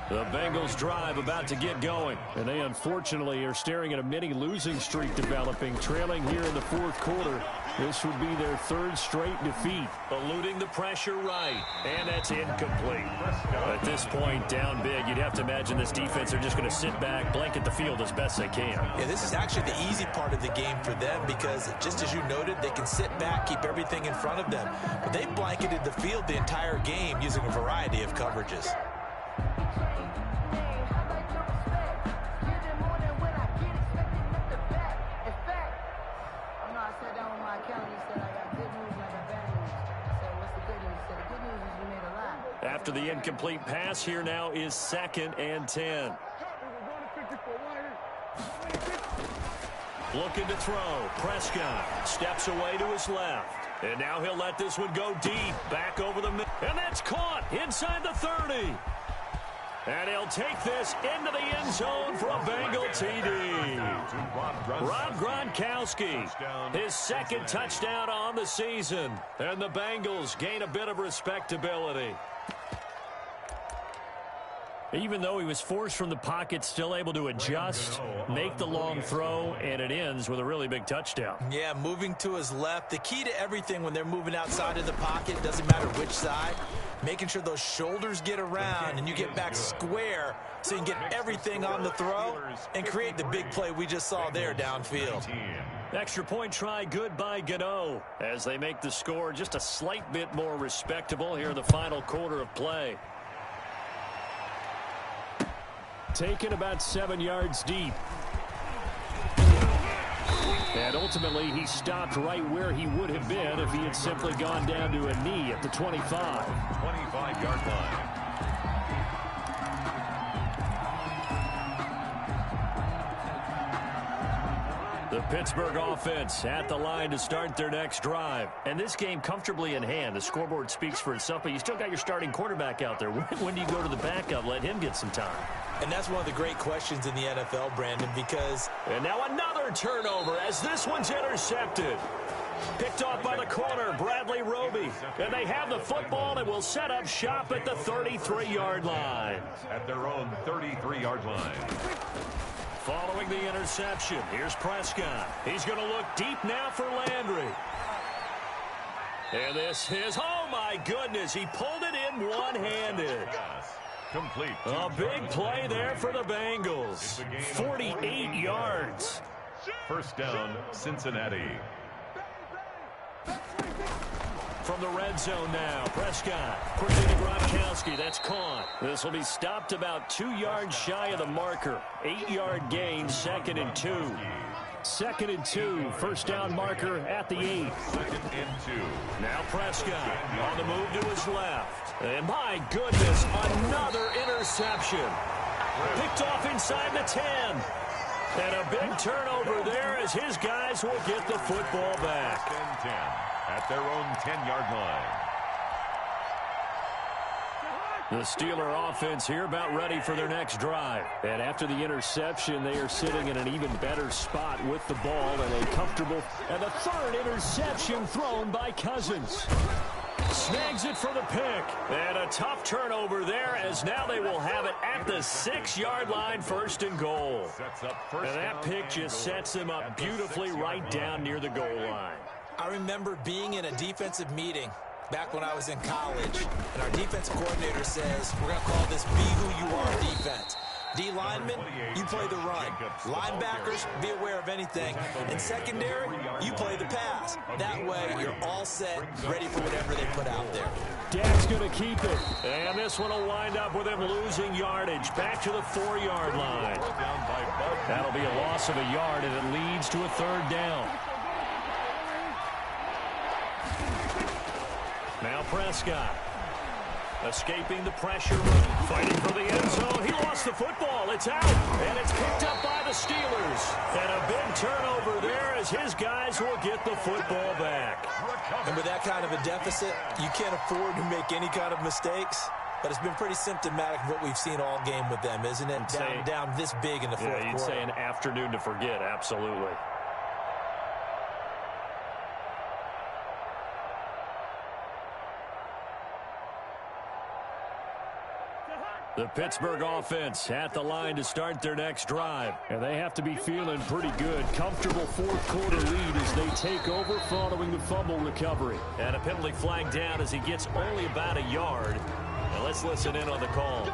The Bengals drive about to get going. And they unfortunately are staring at a mini losing streak developing, trailing here in the fourth quarter. This would be their third straight defeat. Eluding the pressure right. And that's incomplete. At this point, down big, you'd have to imagine this defense are just going to sit back, blanket the field as best they can. Yeah, this is actually the easy part of the game for them because, just as you noted, they can sit back, keep everything in front of them. But they've blanketed the field the entire game using a variety of coverages. After the incomplete pass, here now is 2nd and 10. Looking to throw. Prescott steps away to his left. And now he'll let this one go deep. Back over the middle. And that's caught inside the 30. And he'll take this into the end zone for a Bengal TD. Rob Gronkowski, his 2nd touchdown on the season. And the Bengals gain a bit of respectability. Even though he was forced from the pocket, still able to adjust, make the long throw, and it ends with a really big touchdown. Yeah, moving to his left. The key to everything when they're moving outside of the pocket, doesn't matter which side, making sure those shoulders get around and you get back square so you can get everything on the throw and create the big play we just saw there downfield. Extra point try good by Gano as they make the score just a slight bit more respectable here in the final quarter of play. Taken about 7 yards deep. And ultimately, he stopped right where he would have been if he had simply gone down to a knee at the 25. 25-yard line. The Pittsburgh offense at the line to start their next drive. And this game comfortably in hand. The scoreboard speaks for itself, but you still got your starting quarterback out there. When do you go to the backup? Let him get some time. And that's one of the great questions in the NFL, Brandon, because... And now another turnover as this one's intercepted. Picked off by the corner, Bradley Roby. And they have the football and will set up shop at the 33-yard line. At their own 33-yard line. Following the interception, here's Prescott. He's going to look deep now for Landry. And this is, oh my goodness, he pulled it in one-handed. Complete. A big play there for the Bengals. 48 yards. First down, Cincinnati. From the red zone now, Prescott. Quickly to Gronkowski. That's caught. This will be stopped about 2 yards shy of the marker. 8-yard gain, 2nd and 2. 2nd and 2, first down marker at the 8. 2nd and 2. Now Prescott on the move to his left. And my goodness, another interception. Picked off inside the 10. And a big turnover there as his guys will get the football back. 10 at their own 10-yard line. The Steeler offense here about ready for their next drive. And after the interception, they are sitting in an even better spot with the ball and a comfortable. And the 3rd interception thrown by Cousins. Snags it for the pick. And a tough turnover there as now they will have it at the 6-yard line, 1st and goal. And that pick just sets them up beautifully right down near the goal line. I remember being in a defensive meeting back when I was in college, and our defensive coordinator says, we're going to call this Be Who You Are defense. D linemen, you play the run. Linebackers, be aware of anything. And secondary, you play the pass. That way, you're all set, ready for whatever they put out there. Dak's going to keep it. And this one will wind up with him losing yardage. Back to the 4-yard line. That'll be a loss of a yard, and it leads to a 3rd down. Now Prescott. Escaping the pressure, fighting for the end zone. He lost the football. It's out, and it's picked up by the Steelers. And a big turnover there as his guys will get the football back. And with that kind of a deficit, you can't afford to make any kind of mistakes. But it's been pretty symptomatic of what we've seen all game with them, isn't it? Down this big in the fourth quarter. You'd say an afternoon to forget, absolutely. The Pittsburgh offense at the line to start their next drive. And they have to be feeling pretty good. Comfortable fourth-quarter lead as they take over following the fumble recovery. And a penalty flag down as he gets only about a yard. Now let's listen in on the call.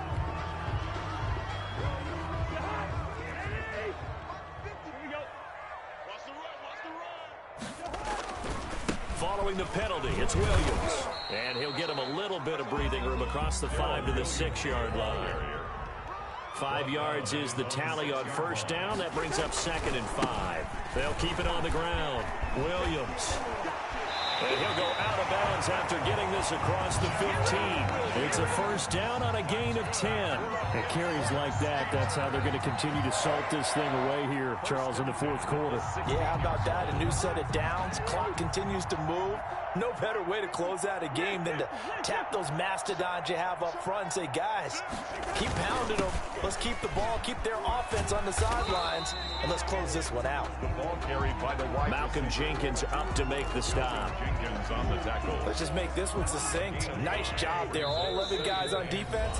Following the penalty, it's Williams. And he'll get him a little bit of breathing room across the 5 to the 6-yard line. 5 yards is the tally on first down. That brings up 2nd and 5. They'll keep it on the ground. Williams. And he'll go out of bounds after getting this across the 15. It's a first down on a gain of 10. And carries like that, that's how they're going to continue to salt this thing away here, Charles, in the fourth quarter. Yeah, how about that? A new set of downs. Clock continues to move. No better way to close out a game than to tap those mastodons you have up front and say, guys, keep pounding them. Let's keep the ball, keep their offense on the sidelines, and let's close this one out. The ball carried by the wide Malcolm Jenkins up to make the stop. Jenkins on the tackle. Let's just make this one succinct. Nice job there. All 11 guys on defense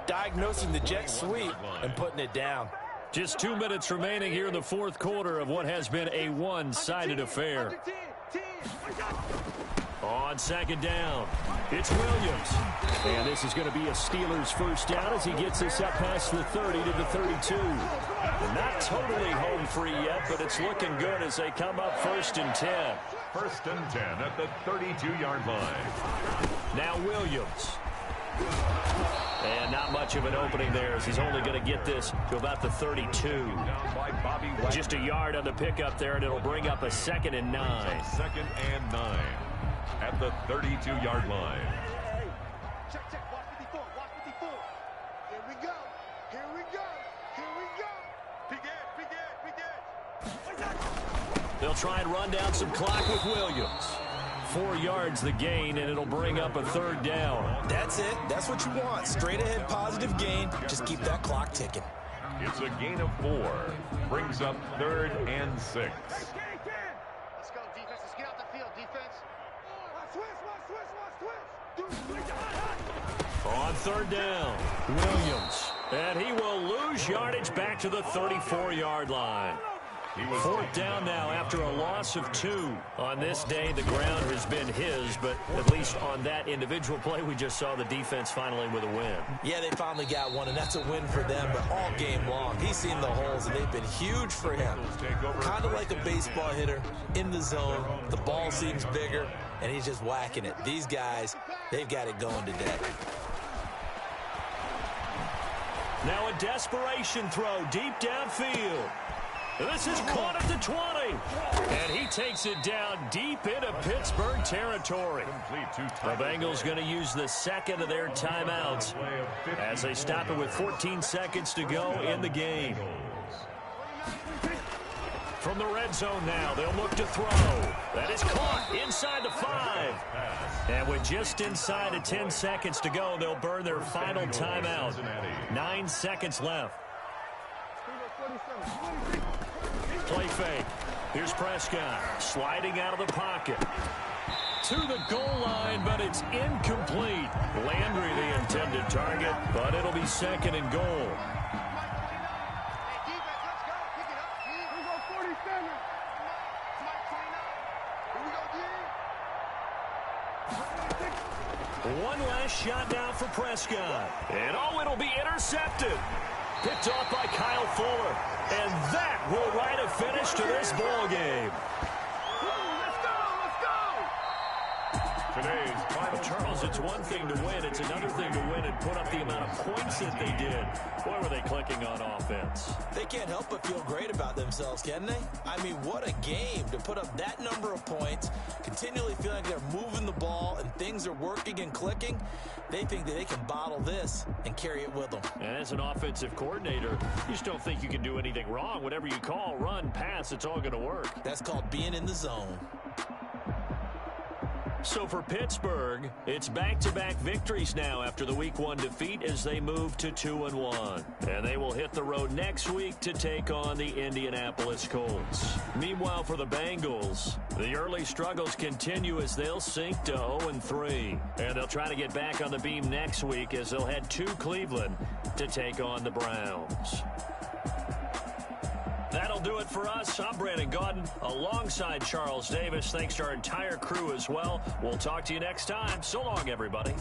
diagnosing the jet sweep and putting it down. Just 2 minutes remaining here in the fourth quarter of what has been a one-sided affair. On second down, it's Williams. And this is going to be a Steelers first down as he gets this up past the 30 to the 32. Not totally home free yet, but it's looking good as they come up 1st and 10. 1st and 10 at the 32-yard line. Now Williams. And not much of an opening there as he's only going to get this to about the 32. Just a yard on the pickup there, and it'll bring up a 2nd and 9. 2nd and 9 at the 32-yard line. Check, watch 54, watch 54. Here we go, here we go, here we go. Begin. They'll try and run down some clock with Williams. 4 yards the gain, and it'll bring up a 3rd down. That's it. That's what you want. Straight ahead positive gain. Just keep that clock ticking. It's a gain of 4. Brings up 3rd and 6. Let's go, defense. Let's get out the field, defense. Watch switch. On 3rd down, Williams. And he will lose yardage back to the 34-yard line. 4th down now after a loss of 2. On this day, the ground has been his, but at least on that individual play, we just saw the defense finally with a win. Yeah, they finally got one, and that's a win for them, but all game long, he's seen the holes, and they've been huge for him. Kind of like a baseball hitter in the zone. The ball seems bigger, and he's just whacking it. These guys, they've got it going today. Now a desperation throw deep downfield. This is caught at the 20. And he takes it down deep into Pittsburgh territory. The Bengals going to use the 2nd of their timeouts as they stop it with 14 seconds to go in the game. From the red zone now, they'll look to throw. That is caught inside the 5. And with just inside of 10 seconds to go, they'll burn their final timeout. 9 seconds left. Play fake. Here's Prescott sliding out of the pocket. To the goal line, but it's incomplete. Landry the intended target, but it'll be 2nd and goal. One last shot now for Prescott. And it'll be intercepted. Picked off by Kyle Fuller. And that will write a finish to this ball game. Today's final. Charles, it's one thing to win. It's another thing to win and put up the amount of points that they did. Boy, were they clicking on offense. They can't help but feel great about themselves, can they? I mean, what a game to put up that number of points, continually feeling like they're moving the ball and things are working and clicking. They think that they can bottle this and carry it with them. And as an offensive coordinator, you just don't think you can do anything wrong. Whatever you call, run, pass, it's all going to work. That's called being in the zone. So for Pittsburgh, it's back-to-back victories now after the Week 1 defeat as they move to 2-1. And they will hit the road next week to take on the Indianapolis Colts. Meanwhile, for the Bengals, the early struggles continue as they'll sink to 0-3. And they'll try to get back on the beam next week as they'll head to Cleveland to take on the Browns. That'll do it for us. I'm Brandon Gaudin alongside Charles Davis. Thanks to our entire crew as well. We'll talk to you next time. So long, everybody.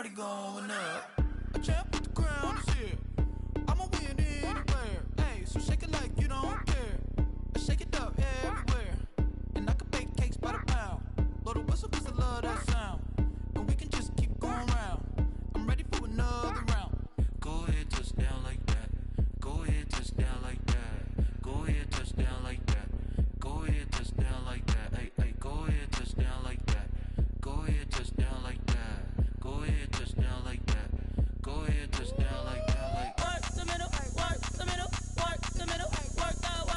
party going up. A champ with the crown is here. I'ma win anywhere. Hey, so shake it like you don't care. Shake it up everywhere. And I can bake cakes by the pound. Blow the whistle 'cause I love that sound. And we can just keep going round. I'm ready for another round. Go ahead, touch down like that. Go ahead, touch down like that. Go ahead, touch down like that. Go ahead, touch down like that. Hey, hey, go ahead, touch down like that. Go ahead, touch down like that. Go ahead, touch down like that. Go ahead, touch down like that. Like work the middle, work the middle, work the middle, work the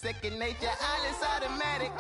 second nature. All is automatic.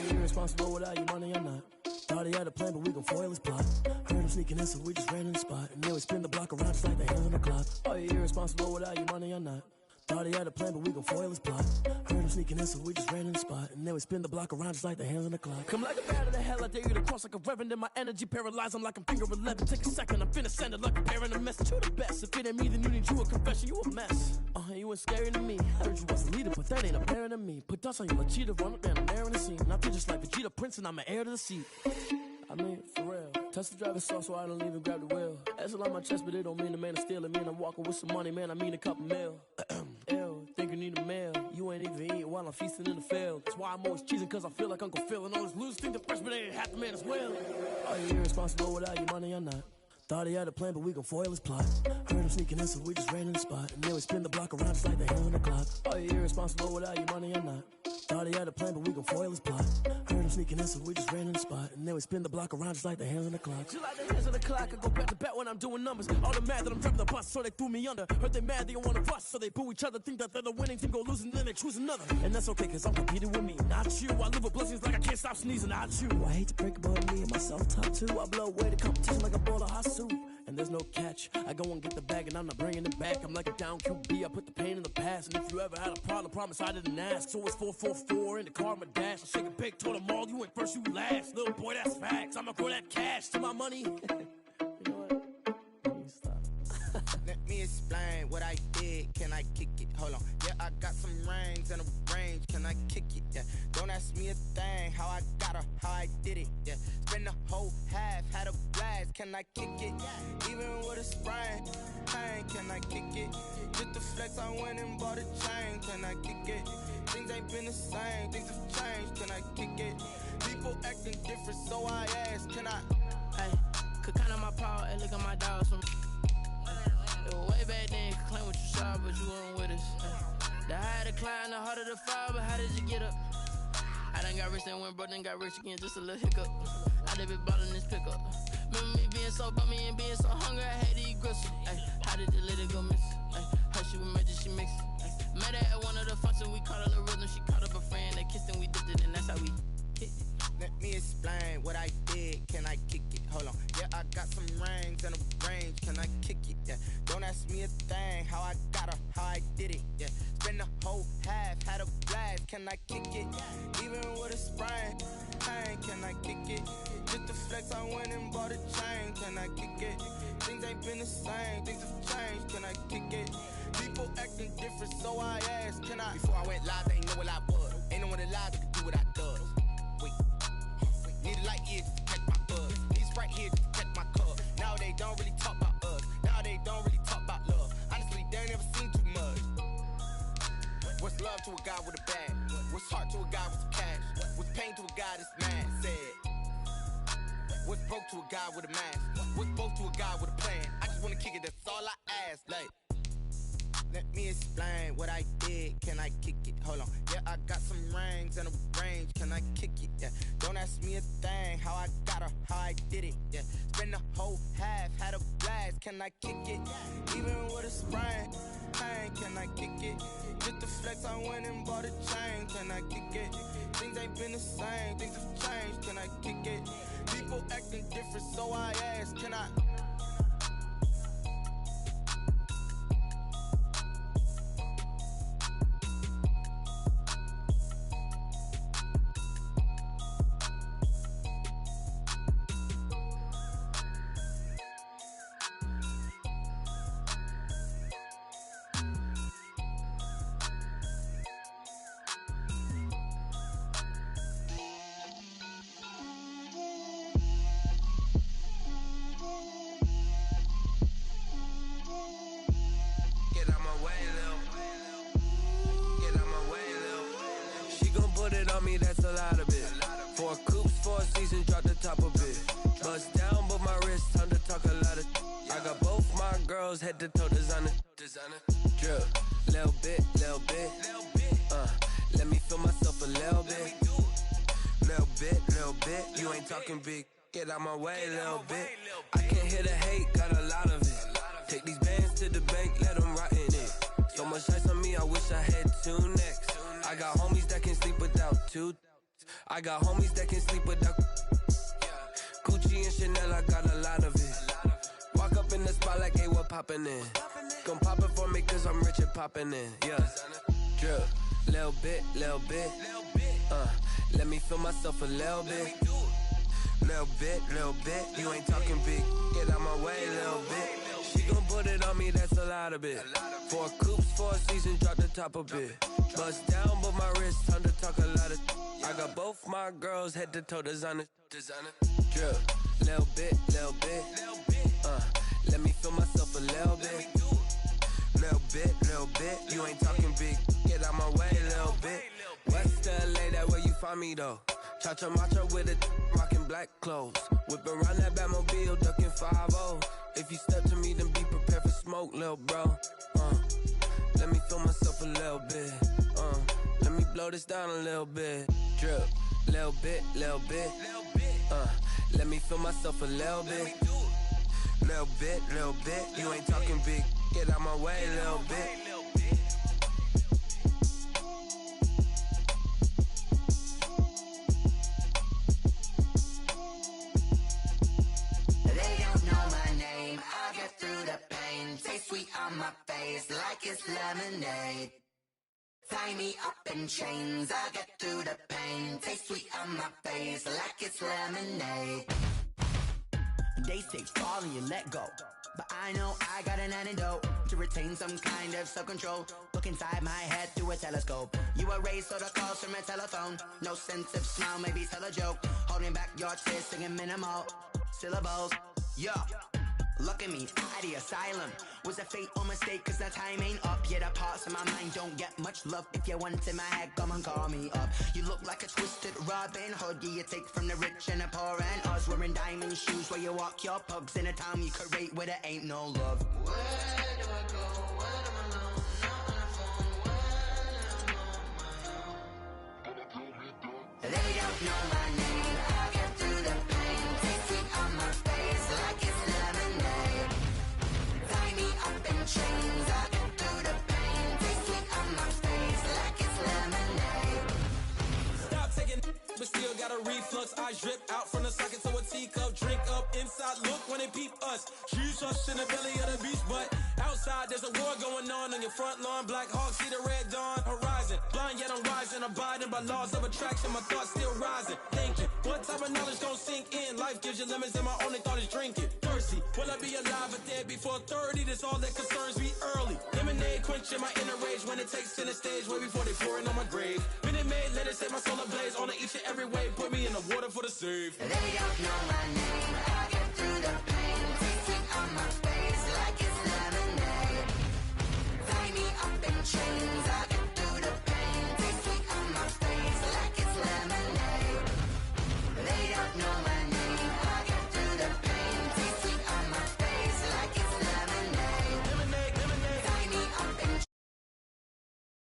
Irresponsible without your money or not. Thought he had a plan, but we gon' foil his plot. Heard him sneaking in, so we just ran in the spot. And then we spin the block around just like the hands on the clock. Are you irresponsible without your money or not? Thought he had a plan, but we gon' foil his plot. Heard him sneaking in, so we just ran in the spot. And then we spin the block around just like the hands on the clock. Come like a bat of the hell, I dare you to cross like a reverend. In my energy paralyzed, I'm like I'm finger 11. Take a second, I'm finna send it like a parent a message. You the best, if it ain't me, then you need you a confession. You a mess, you ain't scary to me. Heard you was a leader, but that ain't apparent to me. Put dust on you, like cheetah, run up and I'm there in the scene. And I feel just like Vegeta Prince and I'm an heir to the seat. I mean, for real. Touch the driver's sauce so I don't even grab the wheel. That's on my chest, but it don't mean the man is stealing. Man, I'm walking with some money, man, I mean a couple mil. Ew, think you need a meal. You ain't even eating while I'm feasting in the field. That's why I'm always cheesing, cause I feel like Uncle Phil. And all those losers think the freshman ain't half the man as well. Are you irresponsible without your money or not? Thought he had a plan, but we gon' foil his plot. Heard him sneaking in, so we just ran in the spot. And then we spin the block around just like the hands on the clock. Are you irresponsible without your money or not? Thought he had a plan, but we gon' foil his plot. Heard him sneaking in, so we just ran in the spot. And then we spin the block around just like the hands on the clock. Just like the hands on the clock, I go back to back when I'm doing numbers. All the mad that I'm driving the bus, so they threw me under. Heard they mad, they don't wanna bust, so they boo each other. Think that they're the winning team, go losing, then they choose another. And that's okay, cause I'm competing with me, not you. I live with blessings like I can't stop sneezing, not you. I hate to break about me and my self-talk too. I blow away the competition like a bowl of hot soup. And there's no catch. I go and get the bag and I'm not bringing it back. I'm like a down QB, I put the pain in the past. And if you ever had a problem, promise I didn't ask. So it's 444 in the car, my dash. I shake a big, told them all, you ain't first, you last. Little boy, that's facts. I'ma throw that cash to my money. You know what? Let me stop. Let me explain what I did. Can I kick it? Hold on. Yeah, I got some rings and a range. Can I kick it? Yeah. Don't ask me a thing. How I got her, how I did it. Yeah. Spend the whole half, had a blast. Can I kick it? Even with a sprain. Pain, can I kick it? Just the flex, I went and bought a chain. Can I kick it? Things ain't been the same. Things have changed. Can I kick it? People acting different, so I ask. Can I? Hey, could count on my power and look at my dogs from. It was way back then, could claim what you saw, but you weren't with us. The higher the climb, the harder the fall, but how did you get up? I done got rich, then went broke, then got rich again, just a little hiccup. I done been bought in this pickup. Remember me being so bummy and being so hungry, I had to eat gristle. Ay, how did the lady go miss? Ay, her she was magic, she mixed. Met her at one of the functions, we caught her the rhythm, she caught up a friend, they kissed and we dipped it, and that's how we hit it. Let me explain what I did. Can I kick it? Hold on. Yeah, I got some rings and a range. Can I kick it? Yeah. Don't ask me a thing. How I got her, how I did it. Yeah. Spend the whole half, had a blast. Can I kick it? Even with a sprain. Pain, can I kick it? Just the flex, I went and bought a chain. Can I kick it? Things ain't been the same. Things have changed. Can I kick it? People acting different, so I asked. Can I? Before I went live, they ain't know what I was. Ain't no one alive that could do what I does. Need a light years to catch my buzz. Need Sprite here to catch my cup. Now they don't really talk about us. Now they don't really talk about love. Honestly, they ain't never seen too much. What's love to a guy with a bag? What's heart to a guy with some cash? What's pain to a guy that's mad? Said. What's broke to a guy with a mask? What's both to a guy with a plan? I just wanna kick it, that's all I ask. Like, let me explain what I did. Can I kick it? Hold on. Yeah, I got some rings and a range. Can I kick it? Yeah. Don't ask me a thing. How I got her, how I did it. Yeah. Spend the whole half, had a blast. Can I kick it? Even with a sprain. Pain, can I kick it? Just the flex, I went and bought a chain. Can I kick it? Things ain't been the same. Things have changed. Can I kick it? People acting different, so I ask. Can I? That's a lot of it. 4 coops, 4 seasons, drop the top of it. Bust down, but my wrist, time to talk a lot of. I got both my girls, head to toe designer. Drip, little bit. Let me feel myself a little bit. Little bit. You ain't talking big. Get out my way, little bit. I can't hear the hate, got a lot of it. Take these bands to the bank, let them rot in it. So much ice on me, I wish I had 2 necks. I got homies that can sleep without 2. I got homies that can sleep without Gucci and Chanel, I got a lot of it. Walk up in the spot like, hey, what poppin' in? Gon' pop it for me cause I'm rich and poppin' in, yeah. Drip, little bit, let me feel myself a little bit. Little bit, you ain't talking big, get out my way, little bit. She gon' put it on me, that's a lot of it. 4 coops, 4 seasons, drop the top a bit. Bust down, but my wrist, time to talk a lot of. I got both my girls, head to toe designer. Drip, little bit, let me feel myself a little bit. Little bit, you ain't talking big, get out my way, little bit. West LA, that where you find me though. Cha-cha matcha with it, rockin' black clothes. Whip around that Batmobile, ducking 5-0. If you step to me, then be prepared for smoke, lil' bro. Let me feel myself a little bit. Let me blow this down a little bit. Drip, little bit. Let me feel myself a little bit. Little bit, you ain't talking big. Get out my way, little bit. Sweet on my face like it's lemonade. Tie me up in chains, I get through the pain. Taste sweet on my face like it's lemonade. They say fall and you let go, but I know I got an antidote to retain some kind of self-control. Look inside my head through a telescope. You erase all the calls from a telephone. No sense of smile, maybe tell a joke. Holding back your tears, singing minimal syllables. Yeah. Look at me, at the asylum. Was a fate or mistake, cause the time ain't up. Yeah, the parts of my mind don't get much love. If you want in my head, come and call me up. You look like a twisted Robin Hood. Yeah, you take from the rich and the poor and us. Wearing diamond shoes where you walk your pugs. In a town you create where there ain't no love. Where do I go? When I'm alone? Not on the phone. When I'm on my own. They don't know my name. I'll get through the pain. Taste sweet on my face like it's lemonade. Tie me up in chains. I'll get through the pain. Taste sweet on my face like it's lemonade. Stop taking but still got a reflux. I drip out from the socket to a teacup. Drink up inside, look when they peep us. Shoes us in the belly of the beast, but outside there's a war going on your front lawn. Black Hawk, see the red dawn horizon. Blind yet I'm rising, abiding by laws of attraction. My thoughts still rising, thinking what type of knowledge gon' sink in? Life gives you lemons and my only thought is drinking. Thirsty, will I be alive or dead before 30? That's all that concerns me early. Lemonade quenching my inner rage when it takes center stage way before they pour it on my grave. Minute Maid, let it set my soul ablaze on each and every way. Put me in the water for the save. They don't know